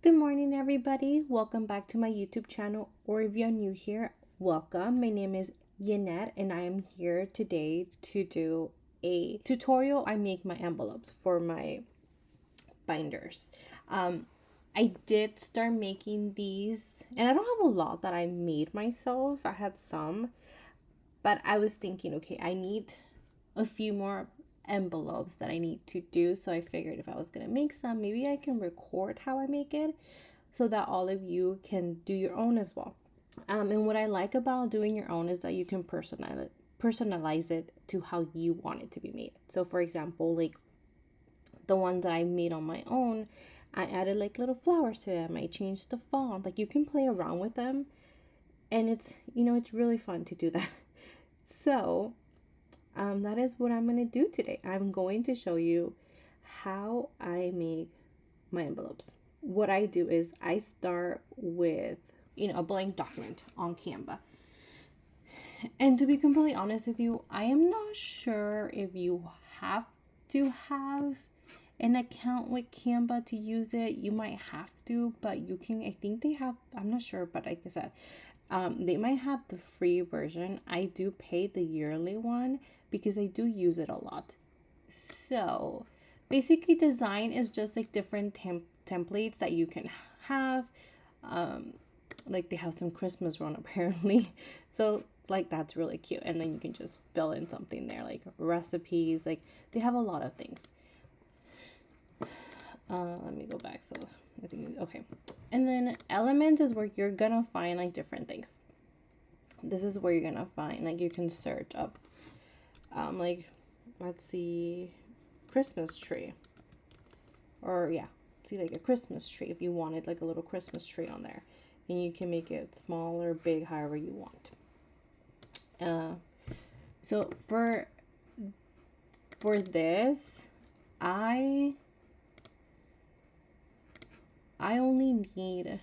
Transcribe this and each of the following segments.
Good morning, everybody. Welcome back to my YouTube channel, or if you're new here, welcome. My name is Yanette, and I am here today to do a tutorial. I make my envelopes for my binders. Um, I did start making these, and I don't have a lot that I made myself. I had some, but I was thinking, okay, I need a few more envelopes that I need to do. So I figured if I was gonna make some, maybe I can record how I make it so that all of you can do your own as well. And what I like about doing your own is that you can personalize it to how you want it to be made. So for example, like the ones that I made on my own, I added like little flowers to them. I changed the font. Like you can play around with them, and it's really fun to do that. So that is what I'm gonna do today. I'm going to show you how I make my envelopes. What I do is I start with a blank document on Canva. And to be completely honest with you, I am not sure if you have to have an account with Canva to use it. You might have to, but you can. I think they have. I'm not sure, but like I said, they might have the free version. I do pay the yearly one because I do use it a lot. So basically, design is just like different templates that you can have. Like they have some Christmas one apparently. So like that's really cute. And then you can just fill in something there, like recipes. Like they have a lot of things. Let me go back. So I think okay. And then elements is where you're gonna find like different things. This is where you're gonna find like you can search up like let's see, Christmas tree, or yeah, see like a Christmas tree if you wanted like a little Christmas tree on there, and you can make it small or big however you want. So for this, I only need,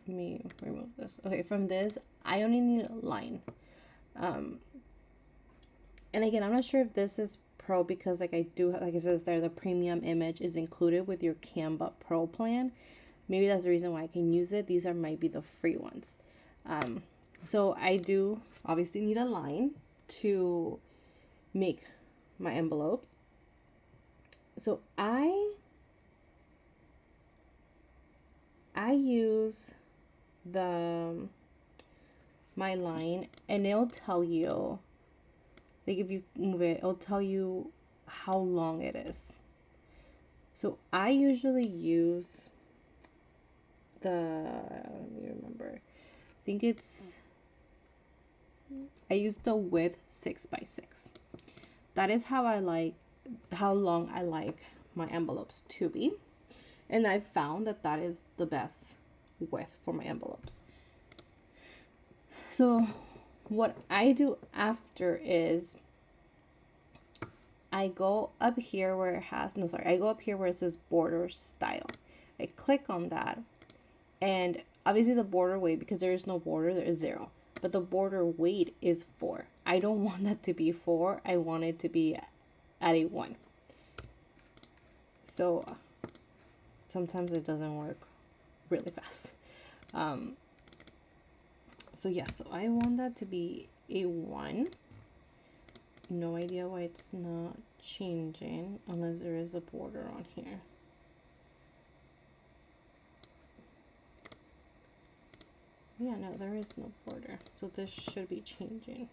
let me remove this. Okay, from this I only need a line. And again, I'm not sure if this is pro because like I do, like it says there, the premium image is included with your Canva Pro plan. Maybe that's the reason why I can use it. These might be the free ones. So I do obviously need a line to make my envelopes. So I use the my line, and it'll tell you, like if you move it, it'll tell you how long it is. So I usually use let me remember. I think I use the width 6x6. That is how long I like my envelopes to be. And I found that is the best width for my envelopes. So what I do after is I go up here where it says border style. I click on that, and obviously the border weight, because there is no border, there is 0. But the border weight is 4. I don't want that to be 4. I want it to be at a 1. So sometimes it doesn't work really fast. So yeah, so I want that to be a 1. No idea why it's not changing unless there is a border on here. Yeah, no, there is no border. So this should be changing.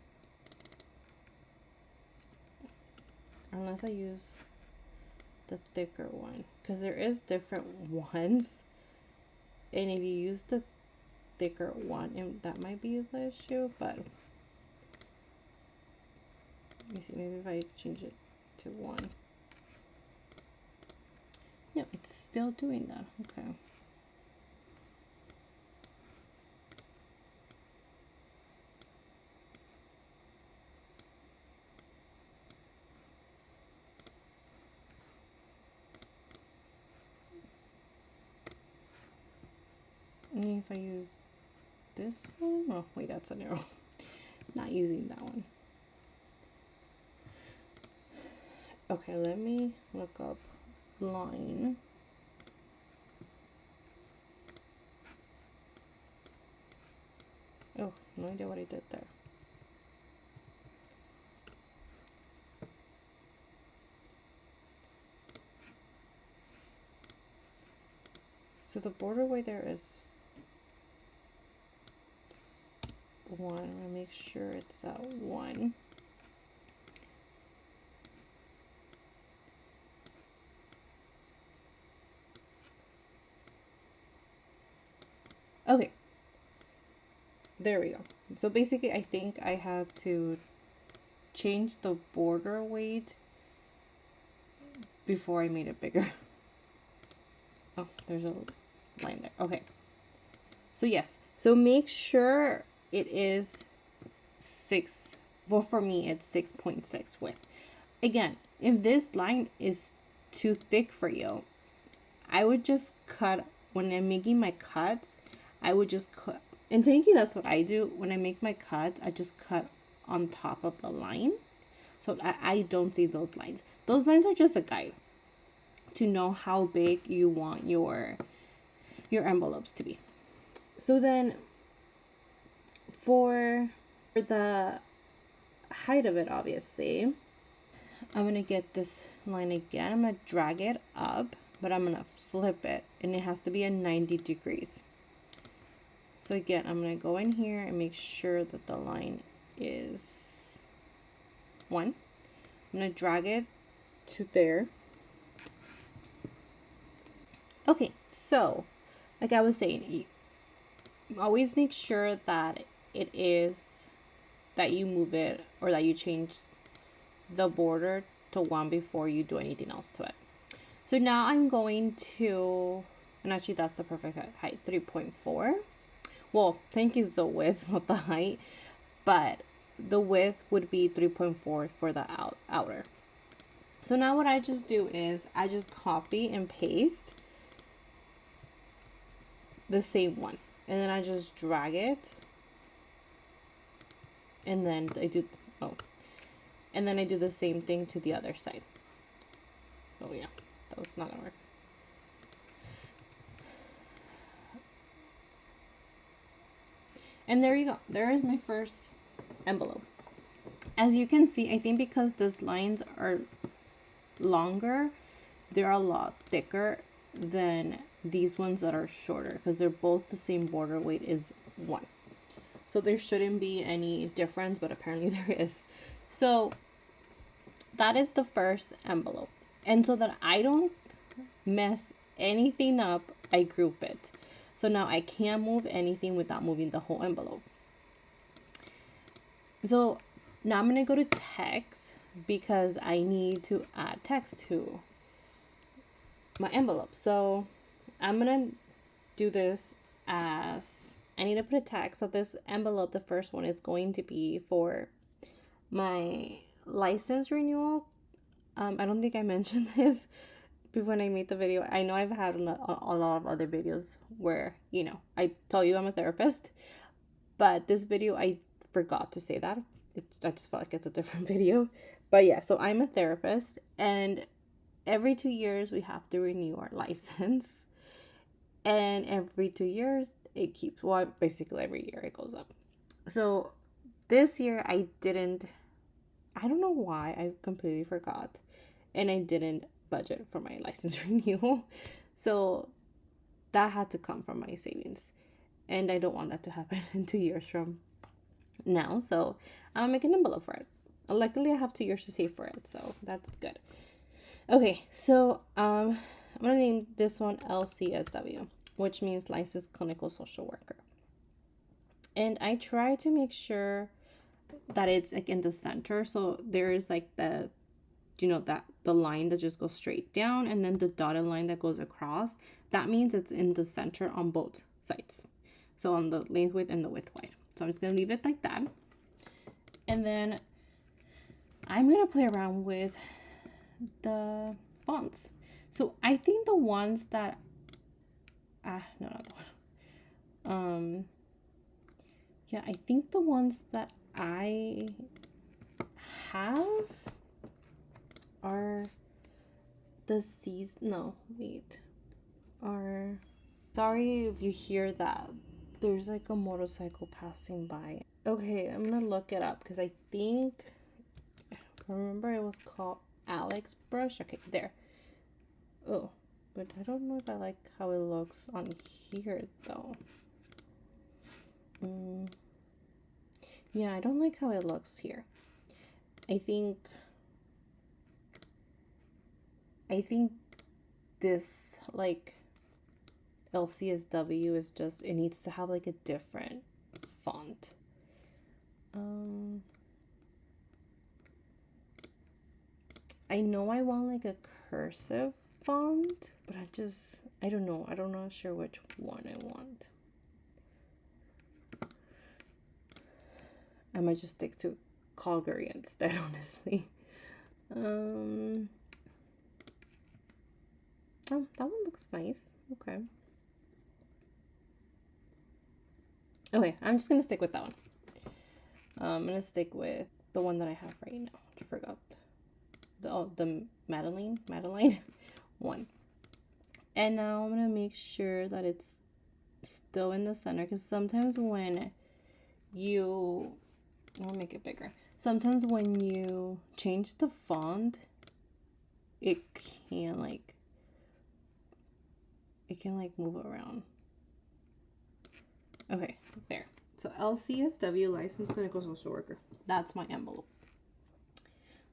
Unless I use the thicker one. Because there is different ones. And if you use the thicker one, that might be the issue, but let me see, maybe if I change it to 1. No, it's still doing that. Okay. And if I use this one, oh wait, that's an arrow. Not using that one. Okay, let me look up line. Oh, no idea what I did there. So the border way there is 1. I'm gonna make sure it's at 1. Okay. There we go. So basically, I think I had to change the border weight before I made it bigger. Oh, there's a line there. Okay. So yes. So make sure it is 6. Well, for me, it's 6.6 width. Again, if this line is too thick for you, I would just cut. When I'm making my cuts, I would just cut. And technically, that's what I do. When I make my cuts, I just cut on top of the line. So I don't see those lines. Those lines are just a guide to know how big you want your envelopes to be. So then for the height of it, obviously, I'm going to get this line again. I'm going to drag it up, but I'm going to flip it, and it has to be at 90 degrees. So again, I'm going to go in here and make sure that the line is 1. I'm going to drag it to there. Okay, so like I was saying, always make sure that it is that you move it or that you change the border to 1 before you do anything else to it. So now I'm going to, and actually that's the perfect height, 3.4. Well, thank you the width, not the height, but the width would be 3.4 for the outer. So now what I just do is I just copy and paste the same one, and then I just drag it, and then I do and then I do the same thing to the other side. Oh yeah, that was not gonna work. And there you go. There is my first envelope. As you can see, I think because these lines are longer, they're a lot thicker than these ones that are shorter, because they're both the same border weight is 1. So there shouldn't be any difference, but apparently there is. So that is the first envelope. And so that I don't mess anything up, I group it. So now I can't move anything without moving the whole envelope. So now I'm going to go to text because I need to add text to my envelope. So I'm going to do this as I need to put a text. So this envelope, the first one, is going to be for my license renewal. I don't think I mentioned this before when I made the video. I know I've had a lot of other videos where, you know, I tell you I'm a therapist, but this video I forgot to say that. I just felt like it's a different video. But yeah, so I'm a therapist, and every 2 years we have to renew our license. And every 2 years it keeps, well, basically every year it goes up. So this year I don't know why, I completely forgot, and I didn't budget for my license renewal. So that had to come from my savings, and I don't want that to happen in 2 years from now. So I'll make an envelope for it. Luckily I have 2 years to save for it, so that's good. Okay, so I'm gonna name this one LCSW, which means licensed clinical social worker. And I try to make sure that it's like in the center. So there is like the, you know, that the line that just goes straight down, and then the dotted line that goes across. That means it's in the center on both sides. So on the length width and the width wide. So I'm just gonna leave it like that. And then I'm gonna play around with the fonts. So I think the ones that no, not the one. Yeah, I think the ones that I have are the C's. No, wait. Are, sorry if you hear that There's like a motorcycle passing by. Okay, I'm gonna look it up because I think, remember it was called Alex brush. Okay, there. Oh, but I don't know if I like how it looks on here though. Yeah, I don't like how it looks here. I think this like LCSW is just, it needs to have like a different font. I know I want like a cursive font, but I don't know. I'm not sure which one I want. I might just stick to Calgary instead, honestly. Oh, that one looks nice. Okay. Okay, I'm just gonna stick with that one. I'm gonna stick with the one that I have right now. I forgot the Madeline one. And now I'm gonna make sure that it's still in the center, because sometimes when you, I'll make it bigger. Sometimes when you change the font, it can like move around. Okay, there. So LCSW, licensed clinical social worker. That's my envelope.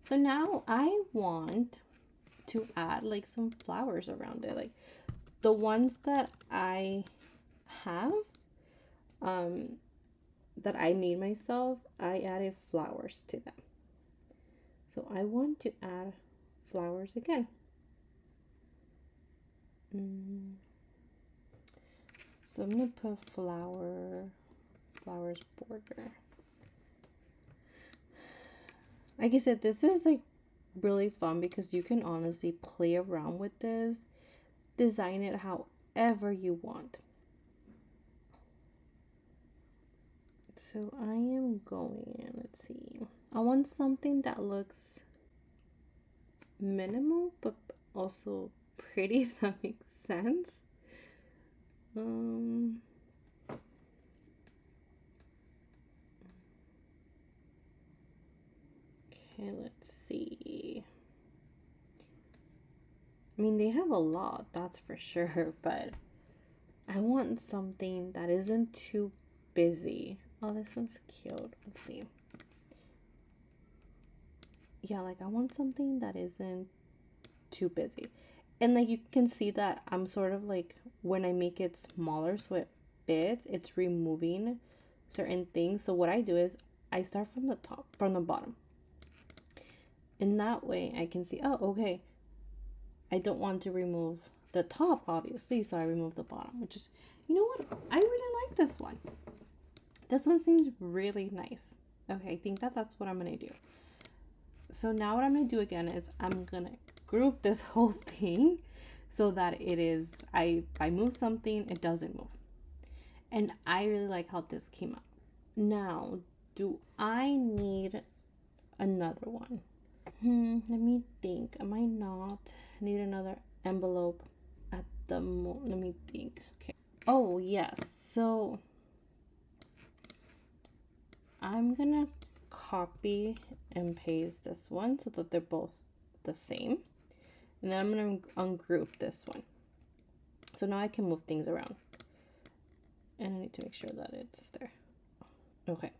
So now I want to add like some flowers around it. Like the ones that I have, that I made myself, I added flowers to them. So I want to add flowers again. So I'm gonna put flowers border. Like I said, this is like really fun because you can honestly play around with this, design it however you want. So I am going, let's see, I want something that looks minimal but also pretty, if that makes sense. Okay, let's see. I mean, they have a lot, that's for sure, but I want something that isn't too busy. Oh, this one's cute. Let's see. Yeah, like I want something that isn't too busy. And like you can see that I'm sort of like, when I make it smaller so it fits, it's removing certain things. So what I do is I start from the bottom. In that way I can see, oh, okay, I don't want to remove the top, obviously, so I remove the bottom, which is, you know what? I really like this one. This one seems really nice. Okay, I think that's what I'm gonna do. So now what I'm gonna do again is I'm gonna group this whole thing so that it is, if I move something, it doesn't move. And I really like how this came out. Now, do I need another one? Let me think. I might not need another envelope at the moment. Let me think. Okay. Oh, yes. So I'm gonna copy and paste this one so that they're both the same. And then I'm gonna ungroup this one. So now I can move things around. And I need to make sure that it's there. Okay.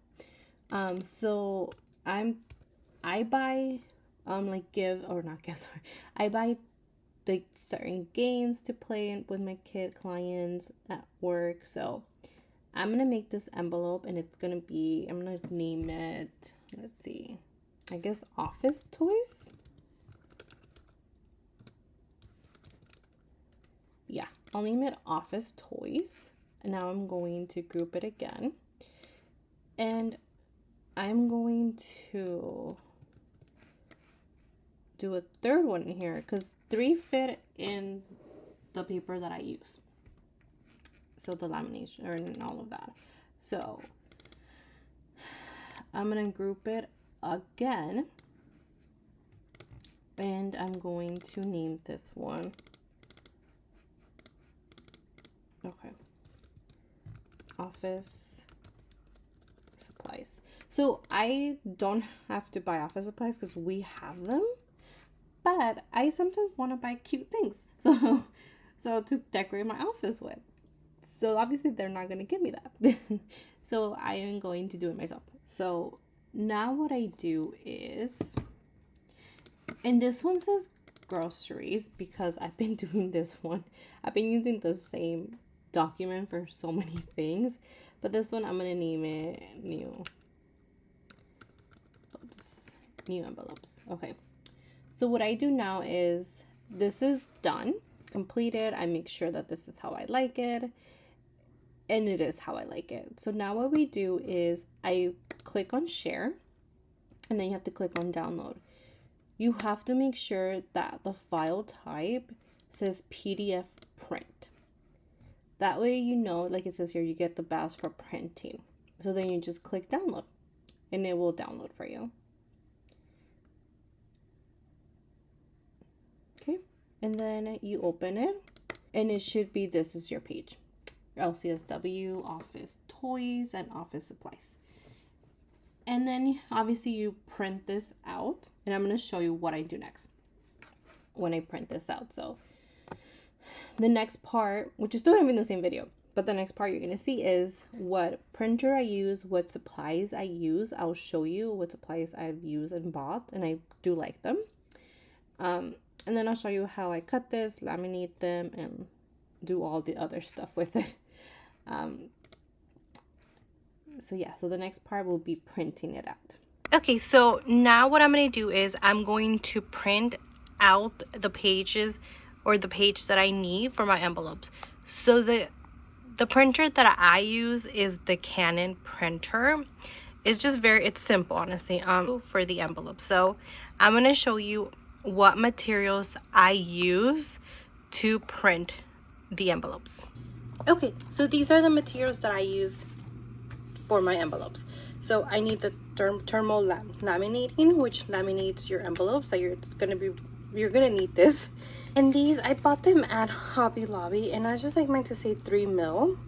So I buy like I buy like certain games to play with my clients at work. So I'm gonna make this envelope, and it's gonna be, I'm gonna name it, let's see, I guess office toys. Yeah, I'll name it office toys. And now I'm going to group it again, and I'm going to do a third one in here because 3 fit in the paper that I use, so the lamination and all of that. So I'm gonna group it again, and I'm going to name this one, okay, office supplies. So I don't have to buy office supplies because we have them, but I sometimes want to buy cute things. So to decorate my office with. So obviously they're not going to give me that. So I am going to do it myself. So now what I do is, and this one says groceries because I've been doing this one. I've been using the same document for so many things, but this one I'm going to name it new envelopes. Okay. So what I do now is, this is done, completed. I make sure that this is how I like it. And it is how I like it. So now what we do is I click on share, and then you have to click on download. You have to make sure that the file type says PDF print. That way, you know, like it says here, you get the badge for printing. So then you just click download and it will download for you. Okay. And then you open it and it should be, this is your page. LCSW, office toys, and office supplies. And then obviously you print this out, and I'm going to show you what I do next when I print this out. So the next part, which is still going to be in the same video, but the next part you're going to see is what printer I use, what supplies I use. I'll show you what supplies I've used and bought, and I do like them. And then I'll show you how I cut this, laminate them, and do all the other stuff with it. So yeah, so the next part will be printing it out. Okay, so now what I'm going to do is I'm going to print out the pages, or the page that I need for my envelopes. So the printer that I use is the Canon printer. It's just it's simple, honestly, for the envelope. So I'm going to show you what materials I use to print the envelopes. Okay, so these are the materials that I use for my envelopes. So I need the thermal laminating, which laminates your envelopes. So you're gonna need this. And these, I bought them at Hobby Lobby, and I just like mine to say 3 mil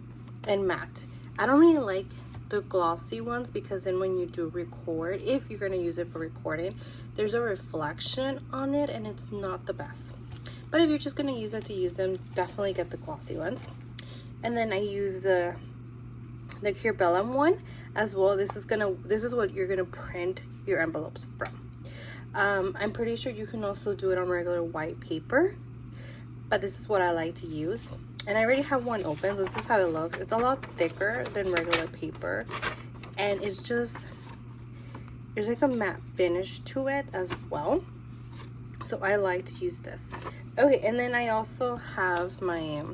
and matte. I don't really like the glossy ones because then when you do record, if you're gonna use it for recording, there's a reflection on it and it's not the best. But if you're just gonna use it to use them, definitely get the glossy ones. And then I use the Curbellum one as well. This is what you're gonna print your envelopes from. I'm pretty sure you can also do it on regular white paper, but this is what I like to use. And I already have one open, so this is how it looks. It's a lot thicker than regular paper, and it's just, there's like a matte finish to it as well. So I like to use this. Okay, and then I also have my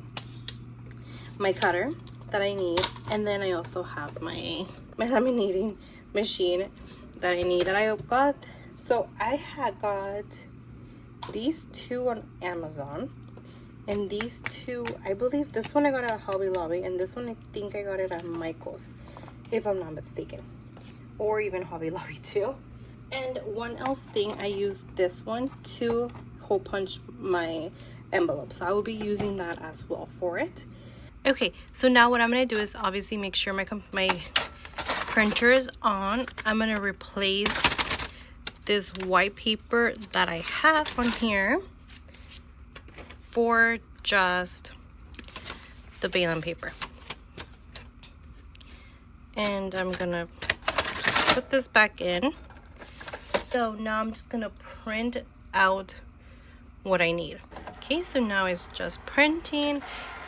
cutter that I need, and then I also have my laminating machine that I need, that I got. So I had got these two on Amazon, and these two, I believe this one I got at Hobby Lobby, and this one I think I got it at Michael's, if I'm not mistaken, or even Hobby Lobby too. And one else thing, I use this one to hole punch my envelope, so I will be using that as well for it. Okay, so now what I'm going to do is obviously make sure my printer is on. I'm going to replace this white paper that I have on here for just the vellum paper. And I'm going to put this back in. So now I'm just going to print out what I need. Okay, so now it's just printing.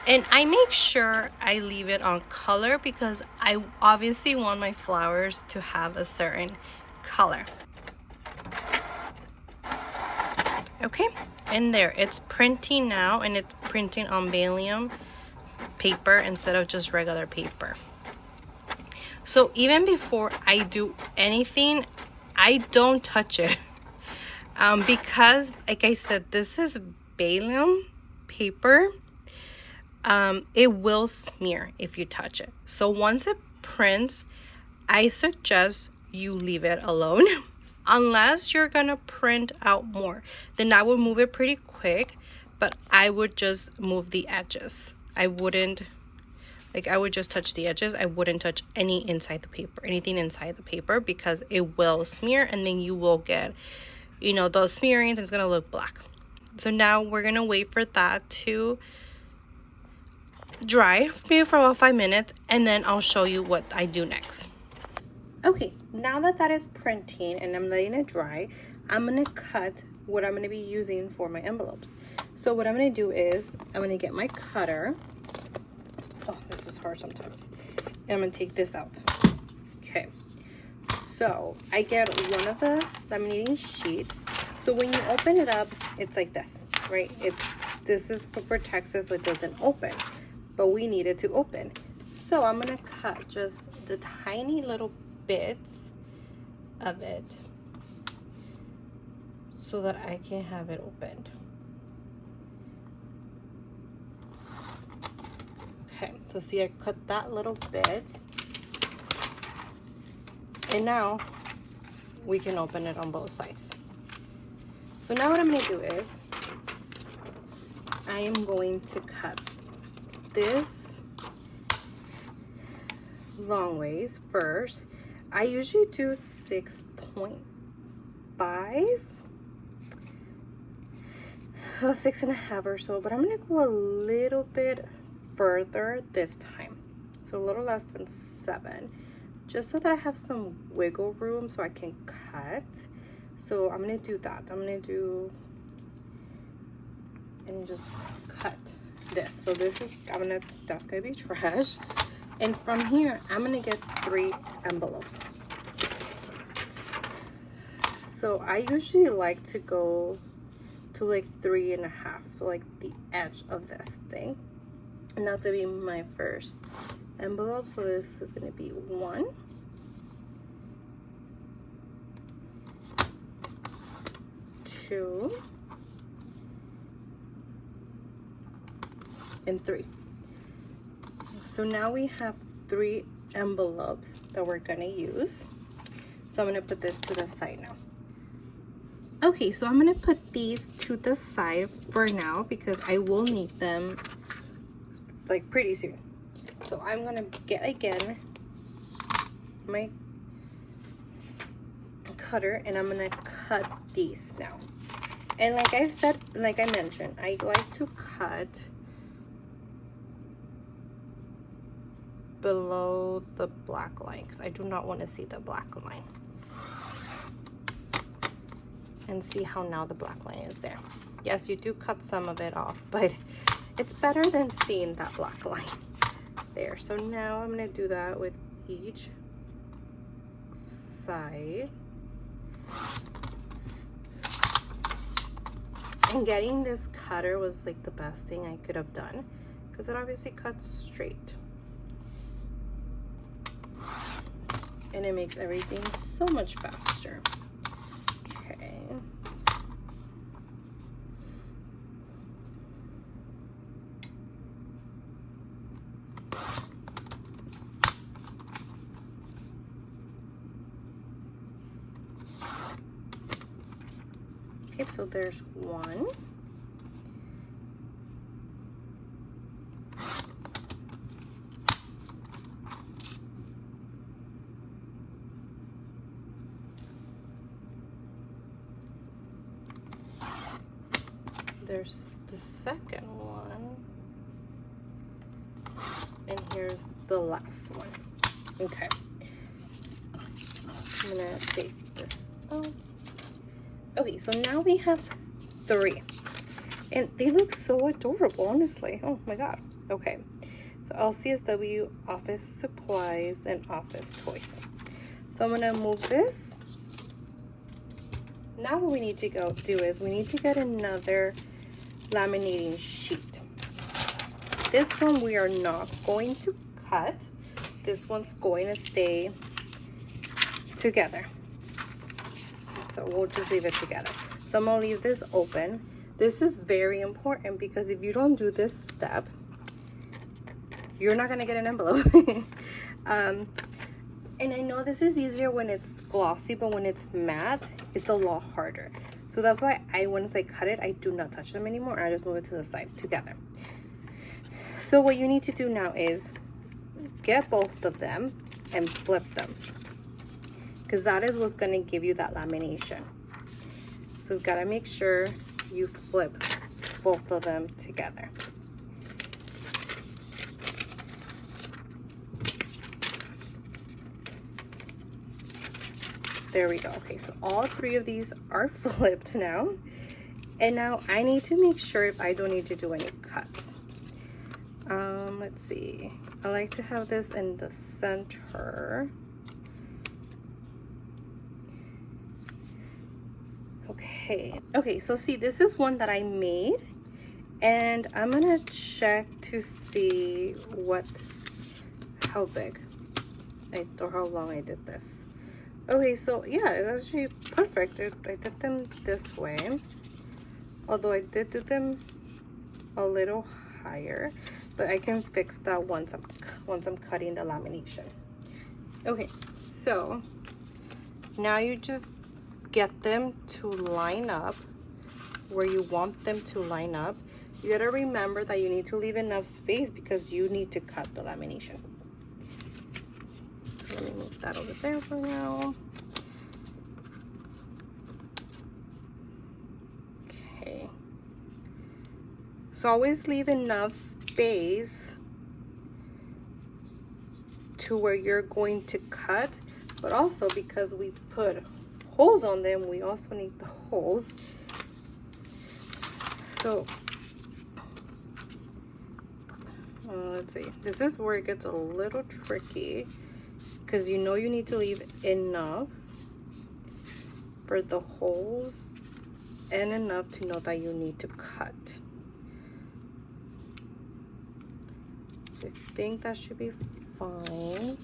And I make sure I leave it on color because I obviously want my flowers to have a certain color. Okay, and there, it's printing now, and it's printing on vellum paper instead of just regular paper. So even before I do anything, I don't touch it. Because, like I said, this is vellum paper. It will smear if you touch it. So once it prints, I suggest you leave it alone. Unless you're gonna print out more, then I would move it pretty quick, but I would just move the edges. I wouldn't Like I would just touch the edges. I wouldn't touch anything inside the paper, because it will smear and then you will get, you know, those smearings and it's gonna look black. So now we're gonna wait for that to dry, maybe for about 5 minutes, and then I'll show you what I do next. Okay, now that that is printing and I'm letting it dry, I'm gonna cut what I'm gonna be using for my envelopes. So what I'm gonna do is I'm gonna get my cutter. Oh, this is hard sometimes. And I'm gonna take this out. Okay, so I get one of the laminating sheets. So when you open it up, it's like this, right? This is protects it so it doesn't open, but we need it to open. So I'm gonna cut just the tiny little bits of it so that I can have it opened. Okay, so see, I cut that little bit, and now we can open it on both sides. So now what I'm gonna do is I am going to cut this long ways first. I usually do 6.5, 6.5 or so, but I'm gonna go a little bit further this time, so a little less than 7, just so that I have some wiggle room so I can cut. So I'm gonna do that. I'm gonna do and just cut this. So this is, that's gonna be trash. And from here, I'm gonna get 3 envelopes. So I usually like to go to like 3.5, so like the edge of this thing. And that's gonna be my first envelope. So this is gonna be 1, 2, and 3. So now we have 3 envelopes that we're gonna use. So I'm gonna put this to the side now. Okay, so I'm gonna put these to the side for now because I will need them like pretty soon. So I'm gonna get again my cutter and I'm gonna cut these now. And like I said, like I mentioned, I like to cut below the black line because I do not want to see the black line. And see how now the black line is there. Yes, you do cut some of it off, but it's better than seeing that black line there. So now I'm gonna do that with each side. And getting this cutter was like the best thing I could have done because it obviously cuts straight. And it makes everything so much faster. Okay. Okay, so there's 1. There's the second one. And here's the last one. Okay. I'm gonna take this out. Okay, so now we have 3. And they look so adorable, honestly. Oh my god. Okay. So LCSW, office supplies, and office toys. So I'm gonna move this. Now what we need to go do is we need to get another laminating sheet. This one we are not going to cut. This one's going to stay together. So we'll just leave it together. So I'm gonna leave this open. This is very important because if you don't do this step, you're not gonna get an envelope. And I know this is easier when it's glossy, but when it's matte, it's a lot harder. So that's why once I cut it, I do not touch them anymore. I just move it to the side together. So what you need to do now is get both of them and flip them, because that is what's going to give you that lamination. So you've got to make sure you flip both of them together. There we go. Okay, so all three of these are flipped now. And now I need to make sure if I don't need to do any cuts. Let's see. I like to have this in the center. Okay, so see, this is one that I made, and I'm gonna check to see how big or how long I did this. Okay, so yeah, it's actually perfect. I did them this way, although I did do them a little higher, but I can fix that once I'm cutting the lamination. Okay, so now you just get them to line up where you want them to line up. You gotta remember that you need to leave enough space because you need to cut the lamination. So let me move that over there for now. Okay. So always leave enough space to where you're going to cut, but also because we put holes on them, we also need the holes. So let's see, this is where it gets a little tricky, because you know you need to leave enough for the holes and enough to know that you need to cut. I think that should be fine.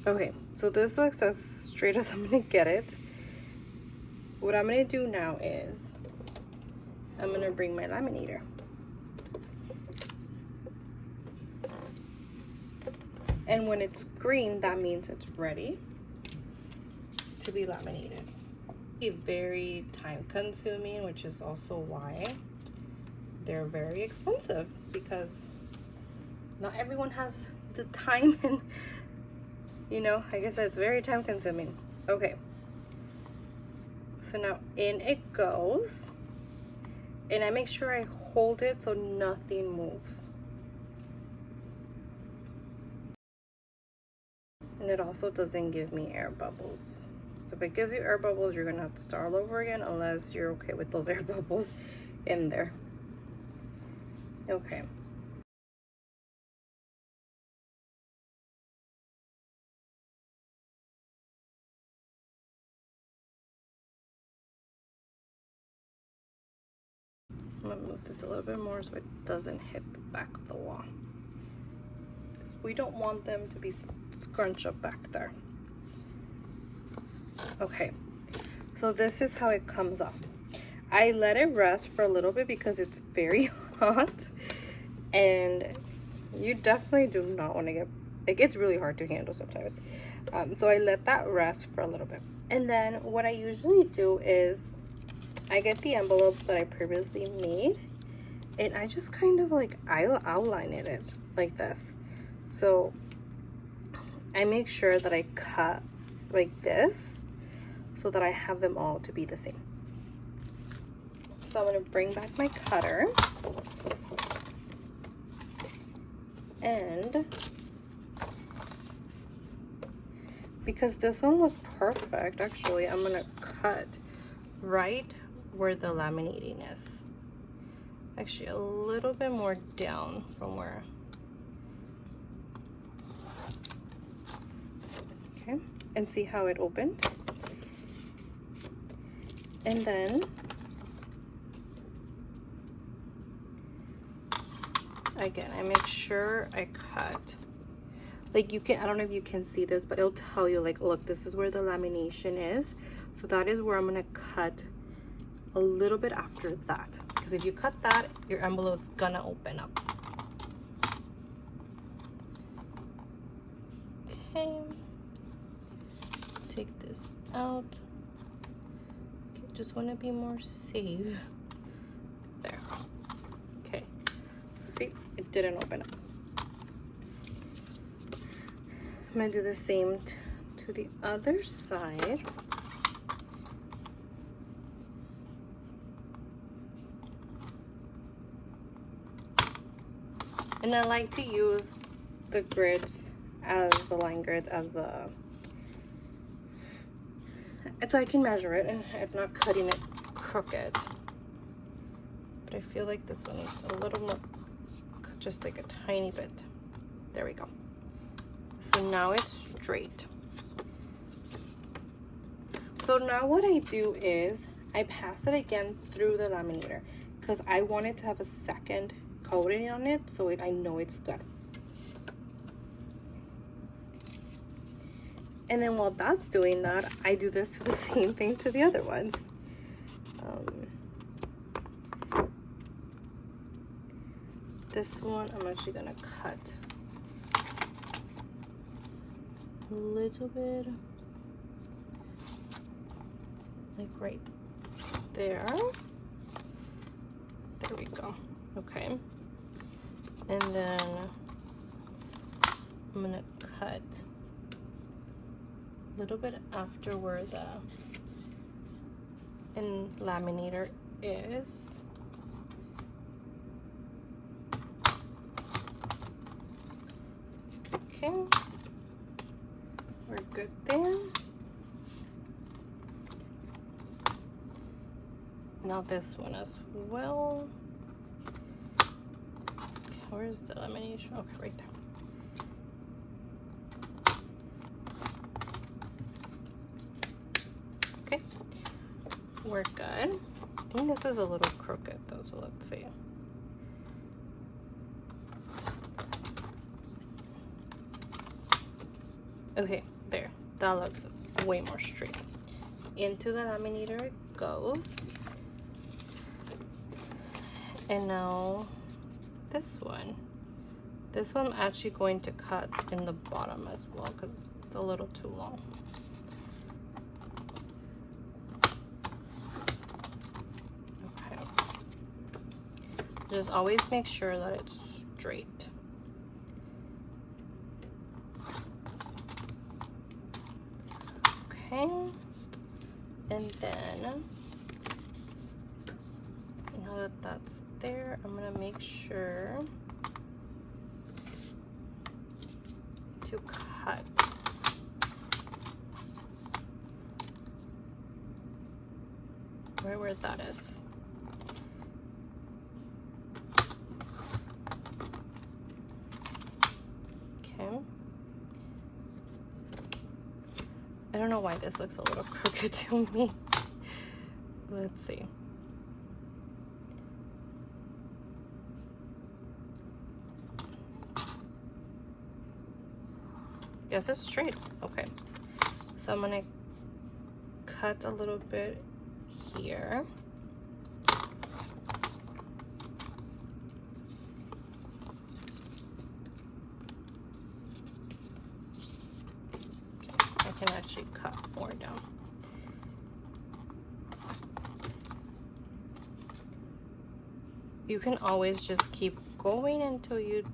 Okay, so this looks as straight as I'm gonna get it. What I'm gonna do now is I'm gonna bring my laminator. And when it's green, that means it's ready to be laminated. It's very time consuming, which is also why they're very expensive, because not everyone has the time, and you know, like I said, it's very time consuming. Okay, so now in it goes, and I make sure I hold it so nothing moves. And it also doesn't give me air bubbles. So if it gives you air bubbles, you're gonna have to start all over again, unless you're okay with those air bubbles in there. Okay. I'm gonna move this a little bit more so it doesn't hit the back of the wall, because we don't want them to be scrunched up back there. Okay, so this is how it comes up. I let it rest for a little bit because it's very hot, and you definitely do not want to get, it gets really hard to handle sometimes. So I let that rest for a little bit. And then what I usually do is I get the envelopes that I previously made, and I just kind of like outline it like this. So I make sure that I cut like this so that I have them all to be the same. So I'm going to bring back my cutter, and because this one was perfect, actually, I'm going to cut right where the laminating is. Actually, a little bit more down from where. Okay, and see how it opened? And then again, I make sure I cut. Like you can, I don't know if you can see this, but it'll tell you like, look, this is where the lamination is. So that is where I'm gonna cut a little bit after that. Because if you cut that, your envelope's gonna open up. Okay. take this out. Okay, just want to be more safe. There. Okay. So see, it didn't open up. I'm gonna do the same to the other side. And I like to use the grids as the line grids as a, so I can measure it and I'm not cutting it crooked. But I feel like this one is a little more, just like a tiny bit. There we go. So now it's straight. So now what I do is I pass it again through the laminator because I want it to have a second coating on it so I know it's good. And then while that's doing that, I do this for the same thing to the other ones. This one I'm actually gonna cut a little bit, like right there. There we go. Okay. And then I'm gonna cut a little bit after where the laminator is. Okay, we're good there. Now this one as well. Okay, where's the lamination? Okay, right there. Okay, we're good. I think this is a little crooked though, so let's see. Okay, there. That looks way more straight. Into the laminator it goes. And now this one. This one I'm actually going to cut in the bottom as well because it's a little too long. Okay. Just always make sure that it's straight. Okay. And then now that that's there, I'm gonna make sure to cut right where that is. Okay. I don't know why this looks a little crooked to me. Let's see. Yes, it's straight. Okay. So I'm gonna cut a little bit here. I can actually cut more down. You can always just keep going until you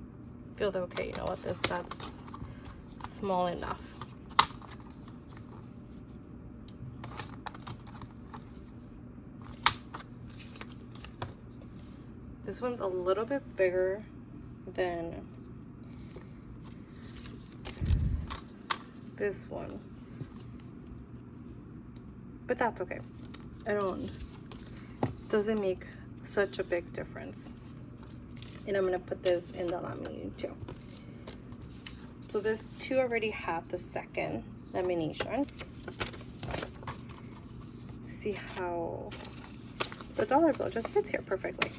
feel that, okay, you know what, that's small enough. This one's a little bit bigger than this one, but that's okay. Doesn't make such a big difference. And I'm gonna put this in the laminating too. So this two already have the second lamination. See how the dollar bill just fits here perfectly.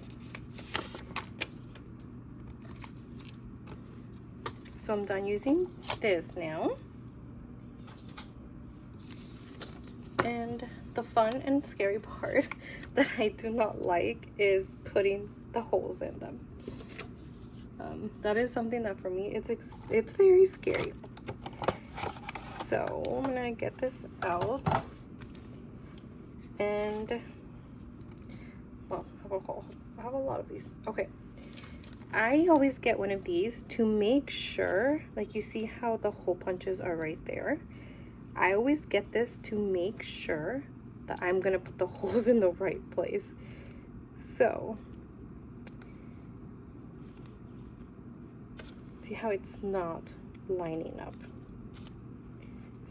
So I'm done using this now. And the fun and scary part that I do not like is putting the holes in them. That is something that for me, it's very scary. So I'm gonna get this out, and well, I have a lot of these. Okay, I always get one of these to make sure, like you see how the hole punches are right there. I always get this to make sure that I'm gonna put the holes in the right place. So see how it's not lining up.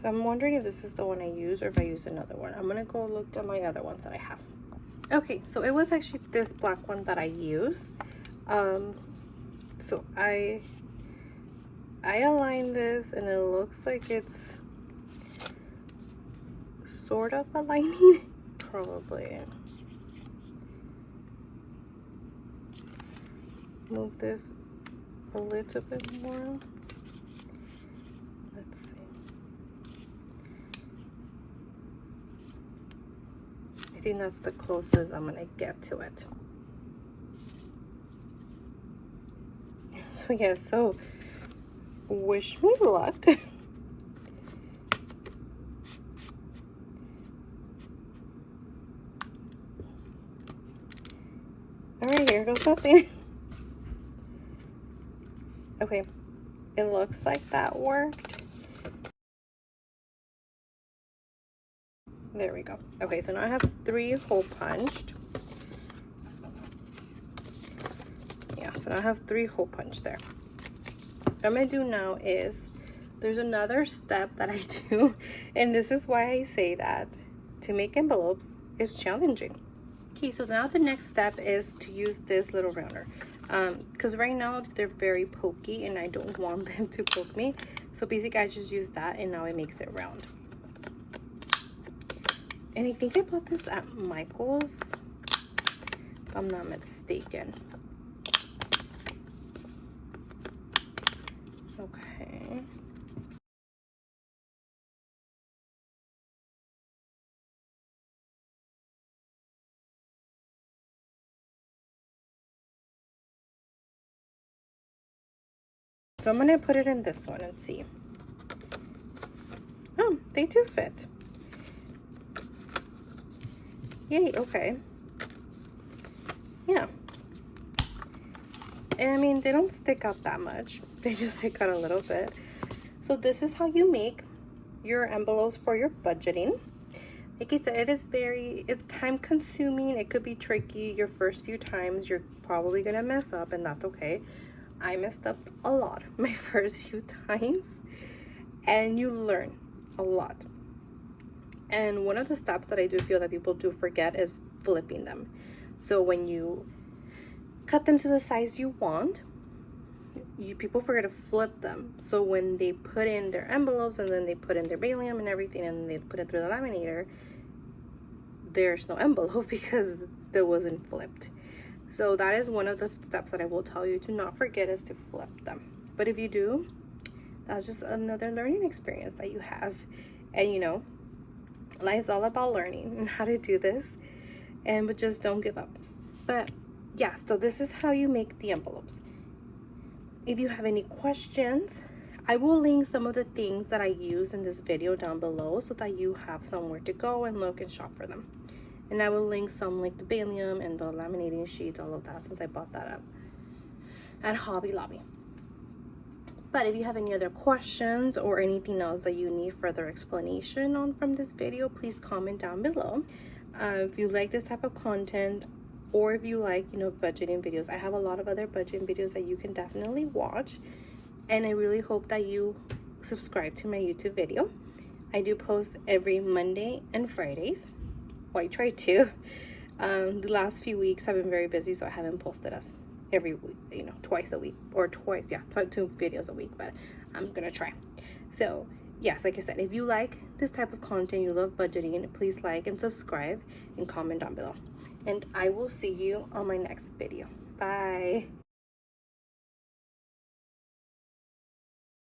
So I'm wondering if this is the one I use or if I use another one. I'm gonna go look at my other ones that I have. Okay, so it was actually this black one that I used. So I aligned this and it looks like it's sort of aligning. Probably move this a little bit more. Let's see. I think that's the closest I'm gonna get to it. So yeah, so wish me luck. Alright, here goes nothing. Okay, it looks like that worked. There we go. Okay, so now I have 3 hole punched. Yeah, so now I have 3 hole punched there. What I'm gonna do now is, there's another step that I do, and this is why I say that to make envelopes is challenging. Okay, so now the next step is to use this little rounder. Because right now they're very pokey and I don't want them to poke me. So basically I just use that and now it makes it round. And I think I bought this at Michael's, if I'm not mistaken. Okay. So I'm gonna put it in this one and see. Oh, they do fit. Yay, okay. Yeah. And I mean, they don't stick out that much. They just stick out a little bit. So this is how you make your envelopes for your budgeting. Like I said, it's time consuming. It could be tricky. Your first few times, you're probably gonna mess up, and that's okay. I messed up a lot my first few times, and you learn a lot. And one of the steps that I do feel that people do forget is flipping them. So when you cut them to the size you want, people forget to flip them. So when they put in their envelopes and then they put in their Valium and everything and they put it through the laminator, there's no envelope because it wasn't flipped. So that is one of the steps that I will tell you to not forget, is to flip them. But if you do, that's just another learning experience that you have. And you know, life's all about learning and how to do this, but just don't give up. But yeah, so this is how you make the envelopes. If you have any questions, I will link some of the things that I use in this video down below so that you have somewhere to go and look and shop for them. And I will link some, like the Valium and the laminating sheets, all of that, since I bought that up at Hobby Lobby. But if you have any other questions or anything else that you need further explanation on from this video, please comment down below. If you like this type of content, or if you like, you know, budgeting videos, I have a lot of other budgeting videos that you can definitely watch. And I really hope that you subscribe to my YouTube video. I do post every Monday and Fridays. Well, I try to. The last few weeks I've been very busy, so I haven't posted us every week, you know, twice a week, or twice, yeah, 2 videos a week, but I'm gonna try. So yes, like I said, if you like this type of content, you love budgeting, please like and subscribe and comment down below. And I will see you on my next video. Bye.